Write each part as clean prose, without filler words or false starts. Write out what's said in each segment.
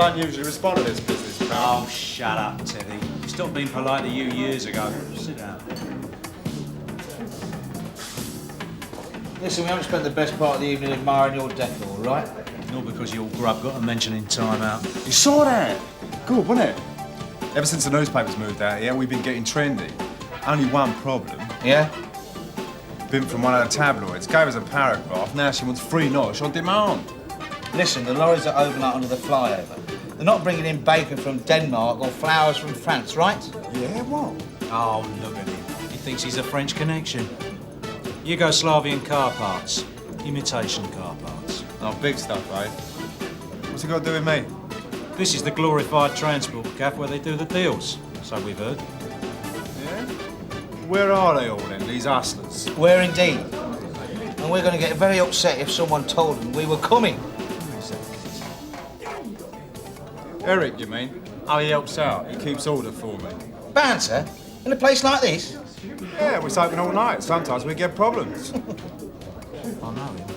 don't usually respond to this business, pal. Oh, shut up, Teddy. You stopped being polite to you years ago. Sit down. Listen, we haven't spent the best part of the evening admiring your decor, right? Not because your grub got a mention in Time Out. You saw that? Good, wasn't it? Ever since the newspapers moved out here, we've been getting trendy. Only one problem. Yeah? Been from one of the tabloids, gave us a paragraph, now she wants free Nosh on demand. Listen, the lorries are overnight under the flyover. They're not bringing in bacon from Denmark or flowers from France, right? Yeah, what? Oh, look at him. He thinks he's a French connection. Yugoslavian car parts. Imitation car parts. Oh, big stuff, eh? What's he got to do with me? This is the glorified transport gaff where they do the deals, so we've heard. Yeah? Where are they all then, these hustlers? Where indeed. And we're going to get very upset if someone told them we were coming. Eric, you mean? Oh, he helps out. He keeps order for me. Banter? In a place like this? Yeah, we're open all night. Sometimes we get problems. I know him.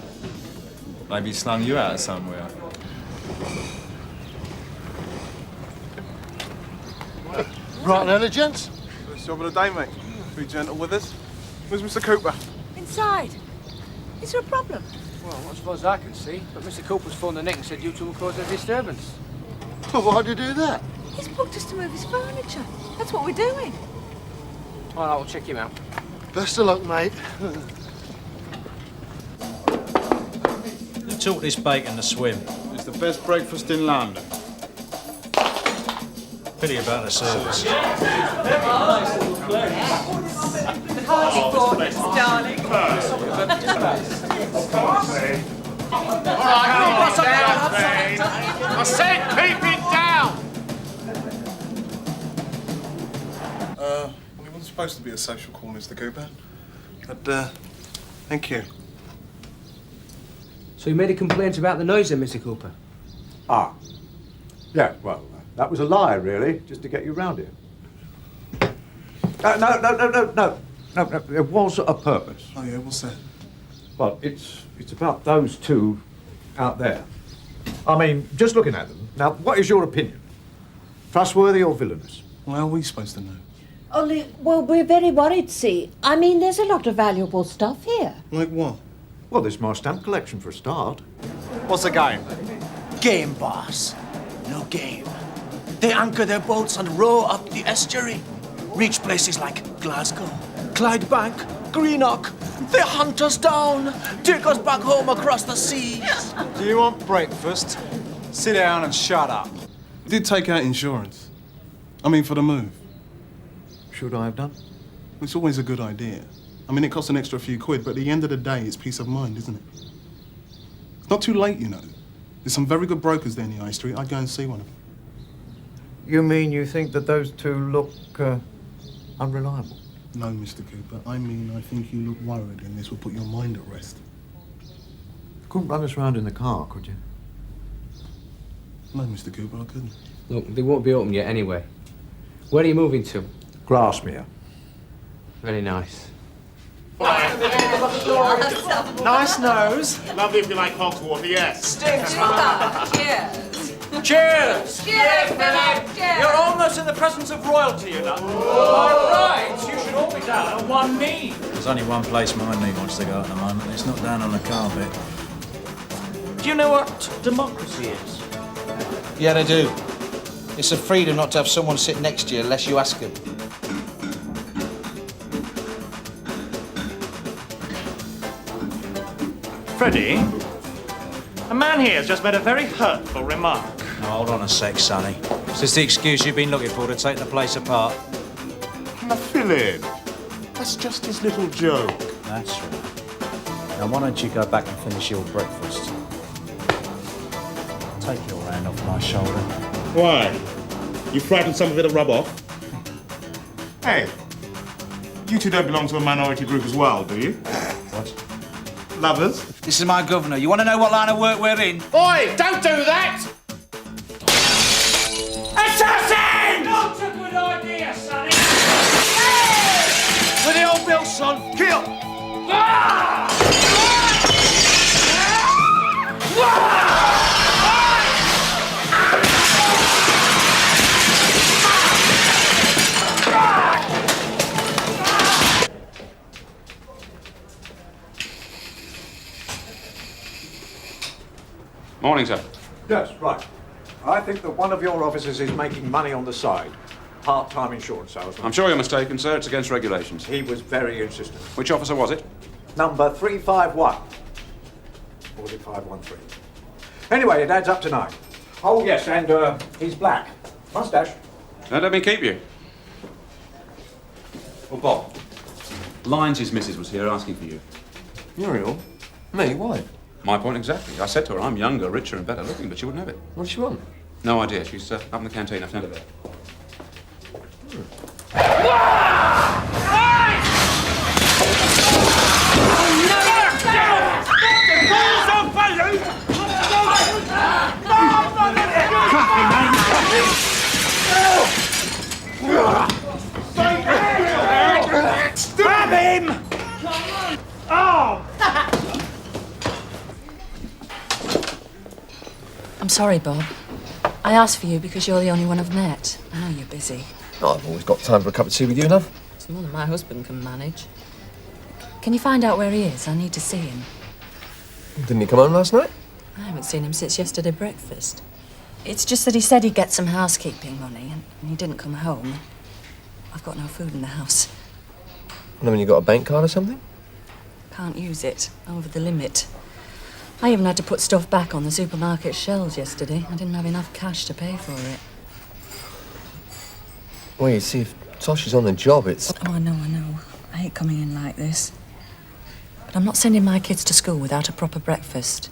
Maybe he slung you out somewhere. Right then, gents. First job of the day, mate. Be gentle with us. Where's Mr. Cooper? Inside. Is there a problem? Well, not as far as I can see, but Mr. Cooper's phoned the neck and said you two will cause a disturbance. Well, why'd you do that? He's booked us to move his furniture. That's what we're doing. All right, we'll check him out. Best of luck, mate. Who taught this bacon to swim? It's the best breakfast in London. Pity about the service. Darling. I said keep it down! Well, it wasn't supposed to be a social call, Mr. Cooper. But, thank you. So you made a complaint about the noise then, Mr. Cooper? Ah. Yeah, well, that was a lie, really, just to get you round here. No, there was a purpose. Oh, yeah, what's that? Well, it's about those two out there. I mean, just looking at them. Now, what is your opinion? Trustworthy or villainous? Well, how are we supposed to know? Only, well, we're very worried, see. I mean, there's a lot of valuable stuff here. Like what? Well, there's my stamp collection for a start. What's the game? Game, boss. No game. They anchor their boats and row up the estuary. Reach places like Glasgow, Clydebank, Greenock. They hunt us down, take us back home across the seas. Do you want breakfast? Sit down and shut up. Did take out insurance. I mean, for the move. Should I have done? It's always a good idea. I mean, it costs an extra few quid, but at the end of the day, it's peace of mind, isn't it? It's not too late, you know. There's some very good brokers there in the High Street. I'd go and see one of them. You mean you think that those two look unreliable? No, Mr. Cooper. I mean, I think you look worried, and this will put your mind at rest. You couldn't run us round in the car, could you? No, Mr. Cooper, I couldn't. Look, they won't be open yet anyway. Where are you moving to? Grasmere. Very nice. Nice nose. Lovely if you like hot water, yes. Cheers. Cheers! Cheers, Philip. Cheers. You're almost in the presence of royalty, you know. By rights, you should all be down on one knee. There's only one place my knee wants to go at the moment. It's not down on the carpet. Do you know what democracy is? Yeah, they do. It's a freedom not to have someone sit next to you unless you ask them. Freddie, a man here has just made a very hurtful remark. Now, hold on a sec, Sonny. Is this the excuse you've been looking for to take the place apart? Now, fill in. That's just his little joke. That's right. Now, why don't you go back and finish your breakfast? Take your hand off my shoulder. Why? You frightened some of it to rub off? Hey, you two don't belong to a minority group as well, do you? What? Lovers? This is my governor. You want to know what line of work we're in? Oi, don't do that! Assassin! Not a good idea, Sonny. With the old bill, son. Kill! Morning, sir. Yes, right. I think that one of your officers is making money on the side. Part-time insurance salesman. I'm sure you're mistaken, sir. It's against regulations. He was very insistent. Which officer was it? Number 351. Or was it 513? Anyway, it adds up to 9. Oh, yes, and he's black. Mustache. Now, let me keep you. Well, Bob, Lyons' missus was here asking for you. Muriel? Me? Why? My point exactly. I said to her, I'm younger, richer and better looking, but she wouldn't have it. What does she want? No idea. She's up in the canteen. I've sent her there. Stab him! Oh! I'm sorry, Bob. I asked for you because you're the only one I've met. I know you're busy. Oh, I've always got time for a cup of tea with you, love. It's more than my husband can manage. Can you find out where he is? I need to see him. Didn't he come home last night? I haven't seen him since yesterday breakfast. It's just that he said he'd get some housekeeping money, and he didn't come home. I've got no food in the house. I mean, you got a bank card or something? Can't use it. Over the limit. I even had to put stuff back on the supermarket shelves yesterday. I didn't have enough cash to pay for it. Well, you see, if Tosh is on the job, it's... Oh, I know. I hate coming in like this. But I'm not sending my kids to school without a proper breakfast.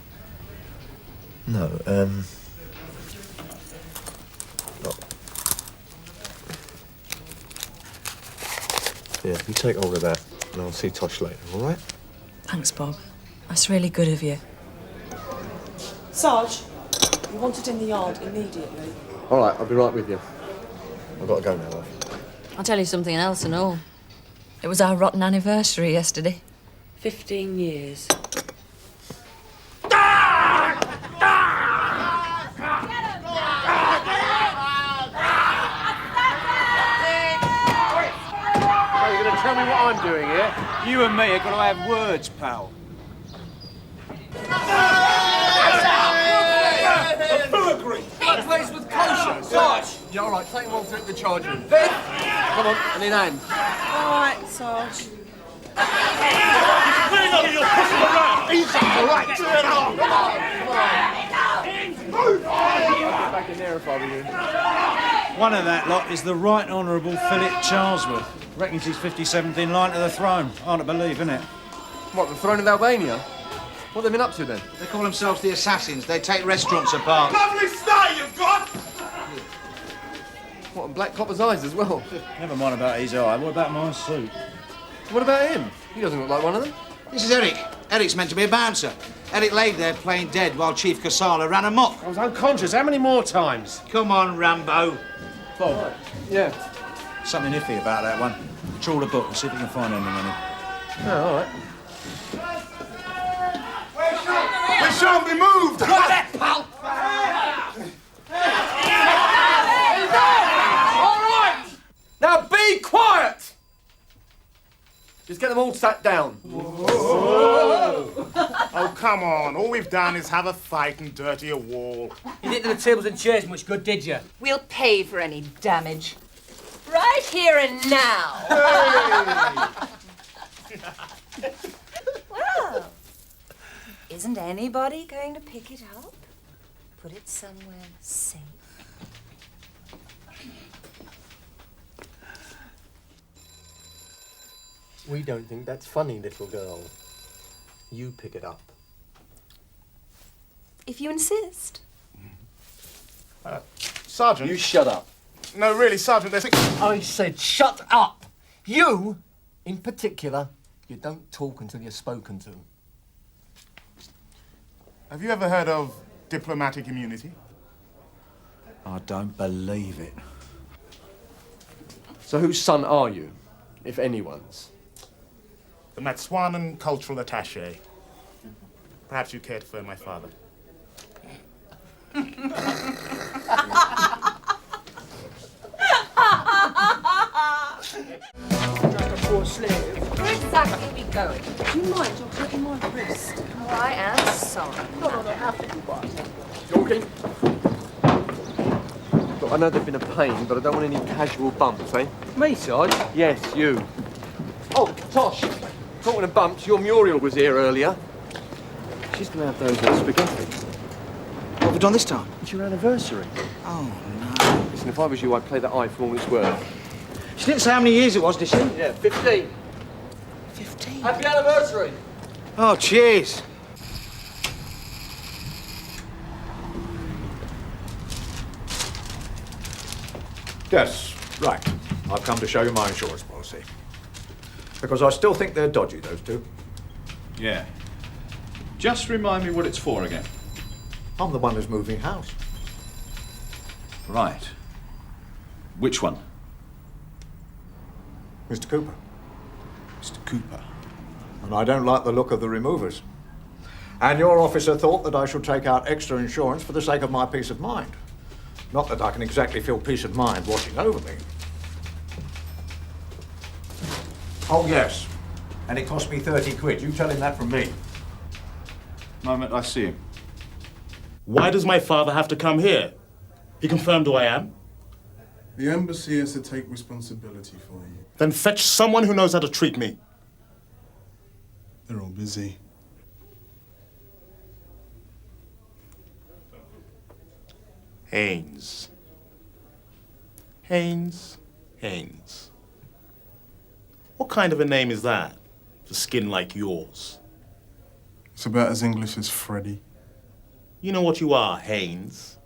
No, Yeah, you take hold of that, and I'll see Tosh later, all right? Thanks, Bob. That's really good of you. Sarge, you want it in the yard immediately. All right, I'll be right with you. I've got to go now, love. I'll tell you something else and all. It was our rotten anniversary yesterday. 15 years. You're going to tell me what I'm doing here? You and me are going to have words, pal. That place with kosher. Sarge! Yeah, all right, take him on through the charge room. Viv! Come on, and in hand. All right, Sarge. Clean up, you're pushing around! Easy, all right, turn it on! Back in there if I were you. One of that lot is the Right Honourable Philip Charlesworth. Reckons he's 57th in line to the throne. Hard to believe, isn't it? What, the throne of Albania? What have they been up to then? They call themselves the Assassins. They take restaurants apart. Lovely style you've got! What, and black copper's eyes as well? Never mind about his eye. What about my suit? What about him? He doesn't look like one of them. This is Eric. Eric's meant to be a bouncer. Eric laid there playing dead while Chief Kasala ran amok. I was unconscious. How many more times? Come on, Rambo. Bob, Yeah. something iffy about that one. Trawl the book and see if you can find anything on him. Oh, all right. We shan't be moved! Got that, pal! All right! Now be quiet! Just get them all sat down. Oh, come on. All we've done is have a fight and dirty a wall. You didn't do the tables and chairs much good, did you? We'll pay for any damage. Right here and now. Well, isn't anybody going to pick it up? Put it somewhere safe. We don't think that's funny, little girl. You pick it up. If you insist. Sergeant? You shut up. No, really, Sergeant, there's... I said shut up! You, in particular, you don't talk until you're spoken to. Have you ever heard of diplomatic immunity? I don't believe it. So whose son are you, if anyone's? The Matswanan Cultural Attaché. Perhaps you care to phone my father. Just a poor slave. Where exactly are we going? Do you mind? You're hurting my wrist. Oh, I am sorry. No, have to. Yorkie? Look, I know they've been a pain, but I don't want any casual bumps, eh? Me, Sarge? Yes, you. Oh, Tosh, talking of bumps, your Muriel was here earlier. She's going to have those spaghetti. What have we done this time? It's your anniversary. Oh, no. Listen, if I was you, I'd play that eye for all it's worth. She didn't say how many years it was, did she? Yeah, 15. 15? Happy anniversary! Oh, cheers. Yes, right. I've come to show you my insurance policy. Because I still think they're dodgy, those two. Yeah. Just remind me what it's for again. I'm the one who's moving house. Right. Which one? Mr. Cooper. Mr. Cooper. And I don't like the look of the removers. And your officer thought that I should take out extra insurance for the sake of my peace of mind. Not that I can exactly feel peace of mind washing over me. Oh, yes. And it cost me 30 quid. You tell him that from me. Moment, I see him. Why does my father have to come here? He confirmed who I am. The embassy has to take responsibility for you. Then fetch someone who knows how to treat me. They're all busy. Haynes. Haynes. Haynes. What kind of a name is that for skin like yours? It's about as English as Freddie. You know what you are, Haynes?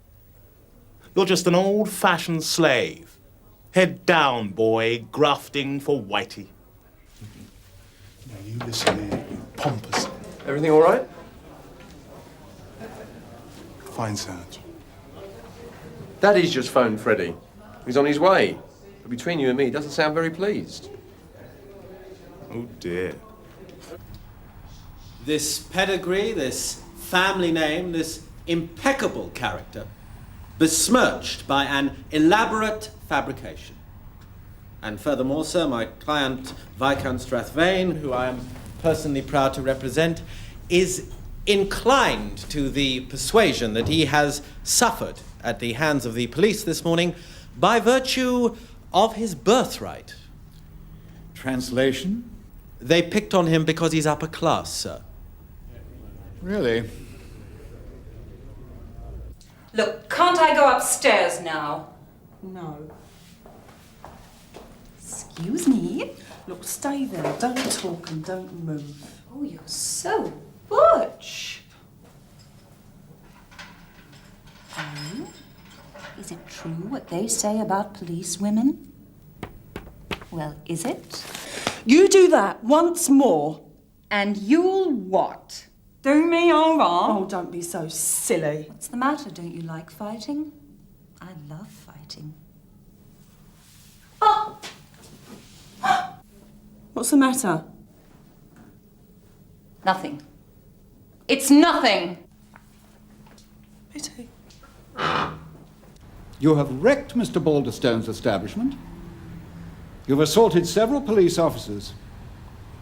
You're just an old-fashioned slave. Head down, boy, grafting for Whitey. Now you listen here, you pompous. Everything all right? Fine, Sarge. Daddy's just phoned Freddie. He's on his way. But between you and me, he doesn't sound very pleased. Oh, dear. This pedigree, this family name, this impeccable character, besmirched by an elaborate fabrication. And furthermore, sir, my client, Viscount Strathvain, who I am personally proud to represent, is inclined to the persuasion that he has suffered at the hands of the police this morning by virtue of his birthright. Translation? They picked on him because he's upper class, sir. Really? Look, can't I go upstairs now? No. Excuse me? Look, stay there. Don't talk and don't move. Oh, you're so butch. Oh? Is it true what they say about police women? Well, is it? You do that once more. And you'll what? Do me all wrong? Oh, don't be so silly. What's the matter? Don't you like fighting? I love fighting. Oh! What's the matter? Nothing. It's nothing. Pity. You have wrecked Mr. Balderstone's establishment. You've assaulted several police officers.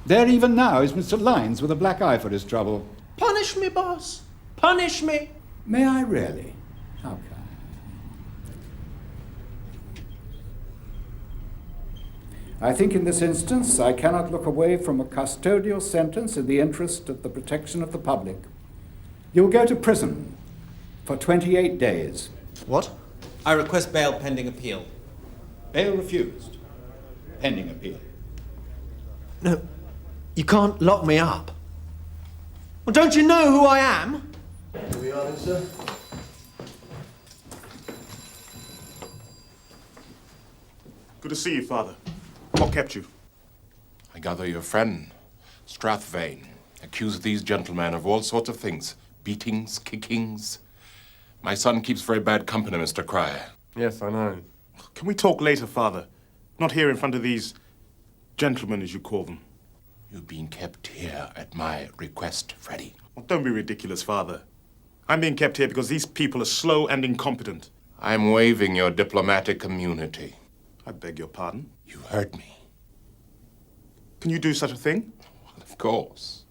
There even now is Mr. Lyons with a black eye for his trouble. Punish me, boss. Punish me. May I really? How kind. I think in this instance I cannot look away from a custodial sentence in the interest of the protection of the public. You'll go to prison for 28 days. What? I request bail pending appeal. Bail refused. Pending appeal. No, you can't lock me up. Well, don't you know who I am? Here we are, then, sir. Good to see you, Father. What kept you? I gather your friend, Strathvain, accused these gentlemen of all sorts of things. Beatings, kickings. My son keeps very bad company, Mr. Cryer. Yes, I know. Can we talk later, Father? Not here in front of these gentlemen, as you call them. You're being kept here at my request, Freddie. Well, don't be ridiculous, Father. I'm being kept here because these people are slow and incompetent. I'm waiving your diplomatic immunity. I beg your pardon? You heard me. Can you do such a thing? Well, of course.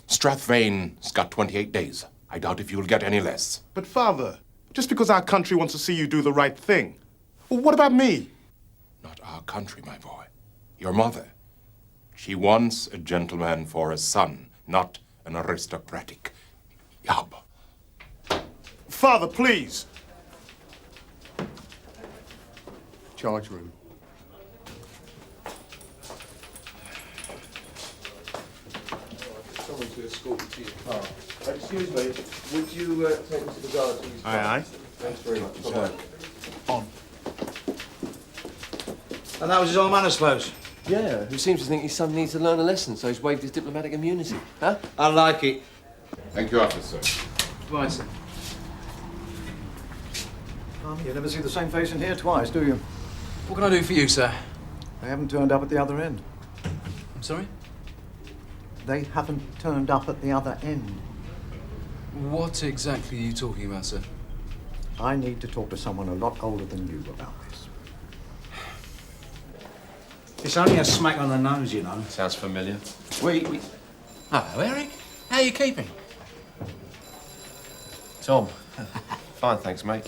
Strathvain's got 28 days. I doubt if you'll get any less. But, Father, just because our country wants to see you do the right thing, well, what about me? Not our country, my boy. Your mother. She wants a gentleman for a son, not an aristocratic yob. Father, please. Charge room. Someone to escort you to your car. Excuse me, would you take me to the guard, please? Aye, aye. Thanks very much. Bye-bye. On. And that was his old man, I suppose. Yeah, who seems to think his son needs to learn a lesson, so he's waived his diplomatic immunity. Huh? I like it. Thank you, officer. Right, sir. You never see the same face in here twice, do you? What can I do for you, sir? They haven't turned up at the other end. I'm sorry? They haven't turned up at the other end. What exactly are you talking about, sir? I need to talk to someone a lot older than you about this. It's only a smack on the nose, you know. Sounds familiar. We... Hello, Eric. How are you keeping? Tom. Fine, thanks, mate.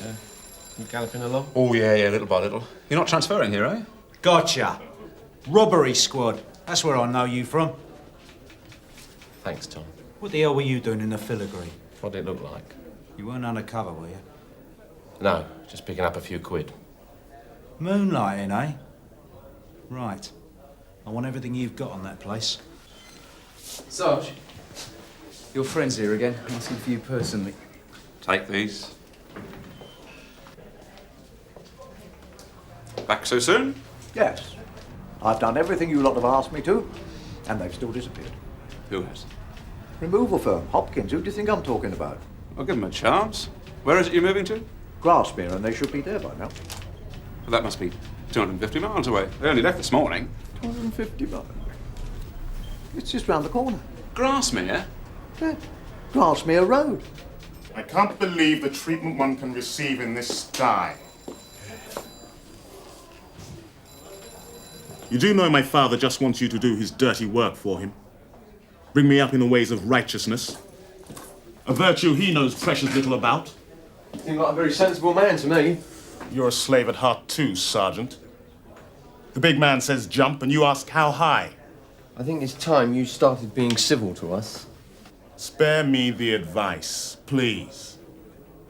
You galloping along? Oh, yeah, little by little. You're not transferring here, are you? Gotcha. Robbery squad. That's where I know you from. Thanks, Tom. What the hell were you doing in the filigree? What did it look like? You weren't undercover, were you? No, just picking up a few quid. Moonlighting, eh? Right. I want everything you've got on that place. Sarge, your friend's here again, asking for you personally. Take these. Back so soon? Yes. I've done everything you lot have asked me to, and they've still disappeared. Who has? Removal firm, Hopkins. Who do you think I'm talking about? I'll give them a chance. Where is it you're moving to? Grasmere, and they should be there by now. Well, that must be 250 miles away. They only left this morning. 250 miles? It's just round the corner. Grasmere? Yeah. Grasmere Road. I can't believe the treatment one can receive in this sty. You do know my father just wants you to do his dirty work for him. Bring me up in the ways of righteousness. A virtue he knows precious little about. You seem like a very sensible man to me. You're a slave at heart too, Sergeant. The big man says jump and you ask how high. I think it's time you started being civil to us. Spare me the advice, please.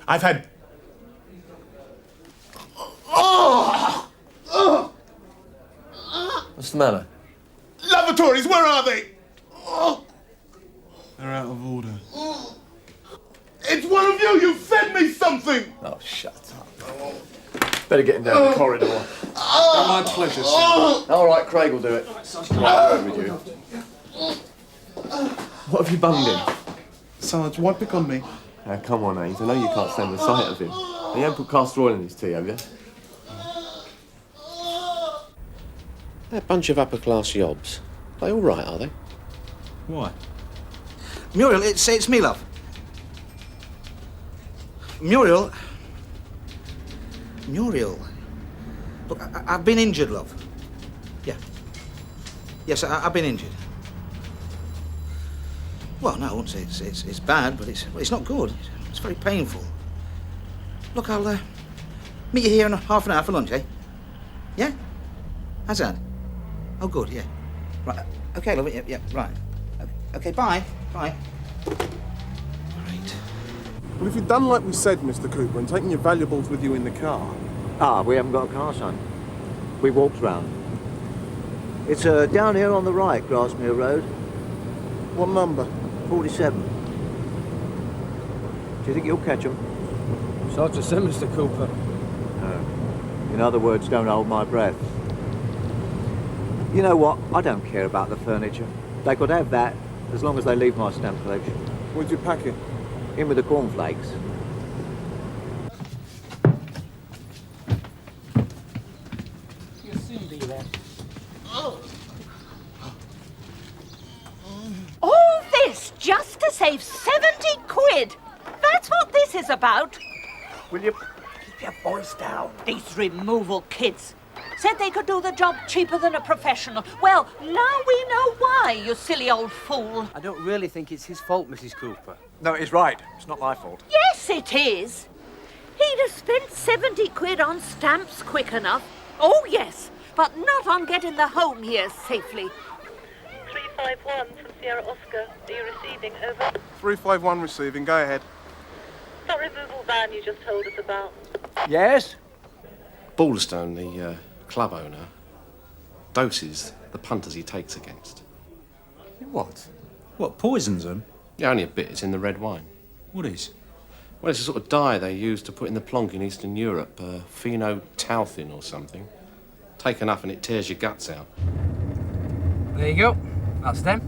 I've had... What's the matter? Lavatories, where are they? They're out of order. It's one of you! You fed me something! Oh, shut up. Better get him down the corridor. My pleasure, sir. All right, Craig will do it. Right with you. What have you bunged him? Sarge, why pick on me? Now, come on, Haynes. I know you can't stand the sight of him. You haven't put castor oil in his tea, have you? That bunch of upper-class yobs. They all right, are they? Why? Muriel, it's me, love. Muriel. Look, I've been injured, love. Yeah. Yes, I've been injured. Well, no, I won't say it's bad, but it's not good. It's very painful. Look, I'll meet you here in half an hour for lunch, eh? Yeah? How's that? Oh, good, yeah. Right, okay, love, yeah, right. Okay, bye. Bye. Well, if you'd done like we said, Mr. Cooper, and taken your valuables with you in the car... Ah, we haven't got a car, son. We walked round. It's down here on the right, Grasmere Road. What number? 47. Do you think you'll catch them? So to say, Mr. Cooper. No. In other words, don't hold my breath. You know what? I don't care about the furniture. They could have that, as long as they leave my stamp collection. Where'd you pack it? In with the cornflakes. You'll soon be there. All this just to save 70 quid. That's what this is about. Will you keep your voice down? These removal kids said they could do the job cheaper than a professional. Well, now we know why, you silly old fool. I don't really think it's his fault, Mrs. Cooper. No, he's right. It's not my fault. Yes, it is. He'd have spent 70 quid on stamps quick enough. Oh, yes, but not on getting the home here safely. 351 from Sierra Oscar. Are you receiving? Over. 351 receiving. Go ahead. That removal van you just told us about. Yes? Balderstone, the club owner, doses the punters he takes against. What? What, poisons them? Yeah, only a bit. It's in the red wine. What is? Well, it's a sort of dye they use to put in the plonk in Eastern Europe, phenothalcin or something. Take enough and it tears your guts out. There you go. That's them.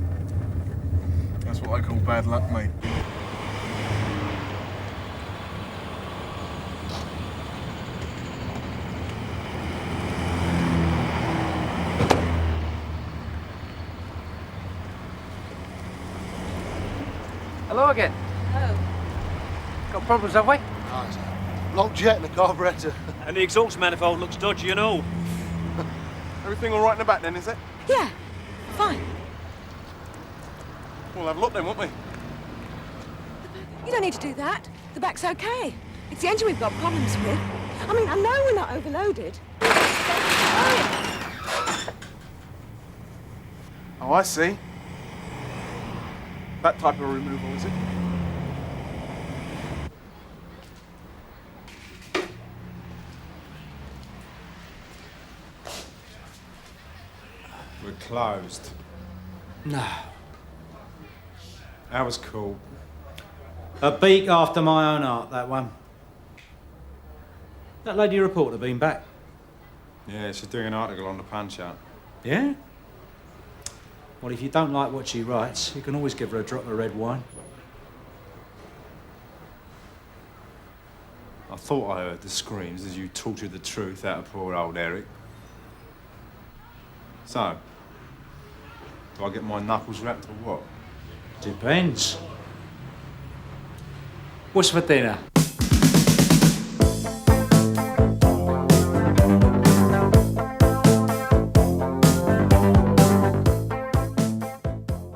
That's what I call bad luck, mate. Hello again. Oh. Got problems, have we? Locked jet in the carburettor. And the exhaust manifold looks dodgy and all. Everything all right in the back then, is it? Yeah, fine. We'll have a look then, won't we? You don't need to do that. The back's okay. It's the engine we've got problems with. I mean, I know we're not overloaded. Oh, I see. That type of removal, is it? We're closed. No. That was cool. A beak after my own heart, that one. That lady reporter been back? Yeah, she's doing an article on the Punch-Out. Yeah? Well, if you don't like what she writes, you can always give her a drop of red wine. I thought I heard the screams as you tortured the truth out of poor old Eric. So, do I get my knuckles wrapped or what? Depends. What's for dinner?